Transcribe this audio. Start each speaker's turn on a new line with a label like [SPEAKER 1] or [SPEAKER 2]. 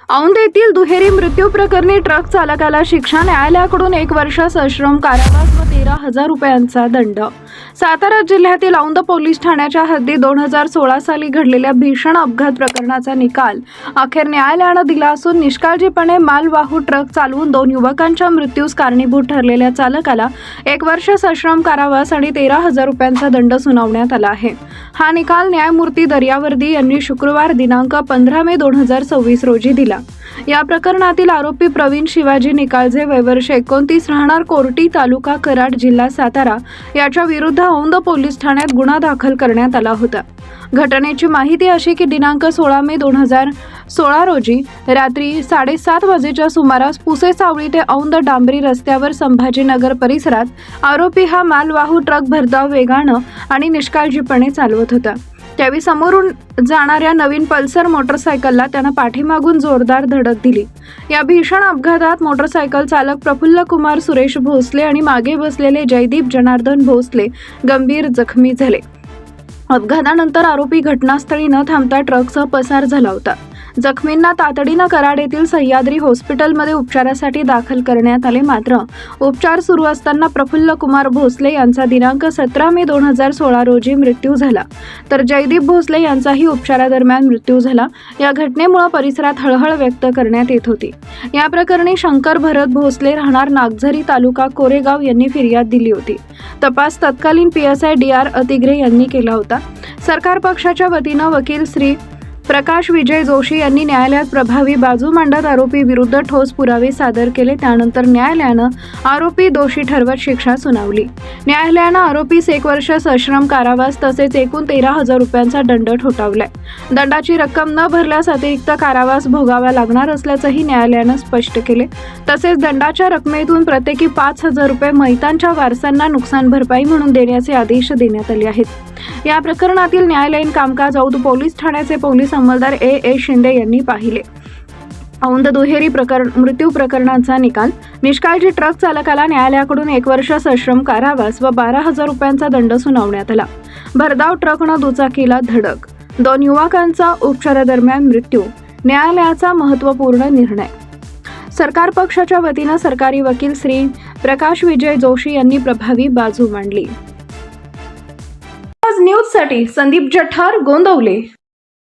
[SPEAKER 1] औंध येथील दुहेरी मृत्यू प्रकरणी ट्रक चालकाला शिक्षा, न्यायालयाकडून 1 वर्ष सश्रम कारावास व 13,000 रुपयांचा दंड. सातारा जिल्ह्यातील औंध पोलीस ठाण्याच्या हद्दीत 2016 साली घडलेल्या भीषण अपघात प्रकरणाचा निकाल अखेर न्यायालयानं दिला असून निष्काळजीपणे मालवाहू ट्रक चालवून 2 युवकांच्या मृत्यूस कारणीभूत ठरलेल्या चालकाला 1 वर्ष सश्रम कारावास आणि 13,000 रुपयांचा दंड सुनावण्यात आला आहे. हा निकाल न्यायमूर्ती दर्यावर्दी यांनी शुक्रवार दिनांक 15 मे 2026 रोजी दिला. या प्रकरणातील आरोपी प्रवीण शिवाजी निकाळजे वय वर्ष 29 राहणार कोर्टी तालुका कराड जिल्हा सातारा याच्या विरुद्ध औंध पोलीस ठाण्यात गुन्हा दाखल करण्यात आला होता. घटनेची माहिती अशी की दिनांक 16 मे 2016 रोजी रात्री 7:30 वाजेच्या सुमारास पुसे सावळी ते औंध डांबरी रस्त्यावर संभाजीनगर परिसरात आरोपी हा मालवाहू ट्रक भरधाव वेगानं आणि निष्काळजीपणे चालवत होता. त्यावेळी समोरून जाणाऱ्या नवीन पल्सर मोटरसायकलला त्यानं पाठीमागून जोरदार धडक दिली. या भीषण अपघातात मोटरसायकल चालक प्रफुल्ल कुमार सुरेश भोसले आणि मागे बसलेले जयदीप जनार्दन भोसले गंभीर जखमी झाले. अपघातानंतर आरोपी घटनास्थळी न थांबता ट्रकसह पसार झाला होता. जखमींना तातडीनं कराड येथील सह्याद्री हॉस्पिटलमध्ये उपचारासाठी दाखल करण्यात आले. मात्र उपचार सुरू असताना प्रफुल्ल कुमार भोसले यांचा दिनांक 17 मे 2016 रोजी मृत्यू झाला, तर जयदीप भोसले यांचाही उपचारादरम्यान मृत्यू झाला. या घटनेमुळे परिसरात हळहळ व्यक्त करण्यात येत होती. या प्रकरणी शंकर भरत भोसले राहणार नागझरी तालुका कोरेगाव यांनी फिर्याद दिली होती. तपास तत्कालीन PSI DR अतिग्रे यांनी केला होता. सरकार पक्षाच्या वतीनं वकील श्री प्रकाश विजय जोशी यांनी न्यायालयात प्रभावी बाजू मांडत आरोपी विरुद्ध ठोस पुरावे सादर केले. त्यानंतर न्यायालयानं आरोपी दोषी ठरवत शिक्षा सुनावली. न्यायालयानं आरोपीस 1 वर्ष सश्रम कारावास तसेच एकूण 13,000 रुपयांचा दंड ठोठावलाय. दंडाची रक्कम न भरल्यास अतिरिक्त कारावास भोगावा लागणार असल्याचंही न्यायालयानं स्पष्ट केले. तसेच दंडाच्या रकमेतून प्रत्येकी 5,000 रुपये मैतांच्या वारसांना नुकसान भरपाई म्हणून देण्याचे आदेश देण्यात आले आहेत. या प्रकरणातील न्यायालयीन कामकाज औंध पोलीस ठाण्याचे पोलीस अंमलदार A शिंदे यांनी पाहिले. औंध दुहेरी मृत्यू प्रकरणाचा निकाल: निष्काळजी ट्रक चालकाला न्यायालयाकडून 1 वर्ष सश्रम कारावास व 12,000 रुपयांचा दंड सुनावण्यात आला. भरधाव ट्रकनं दुचाकीला धडक, 2 युवकांचा उपचारादरम्यान मृत्यू. न्यायालयाचा महत्त्वपूर्ण निर्णय. सरकार पक्षाच्या वतीनं सरकारी वकील श्री प्रकाश विजय जोशी यांनी प्रभावी बाजू मांडली. न्यूजसाठी संदीप जठार, गोंदवले.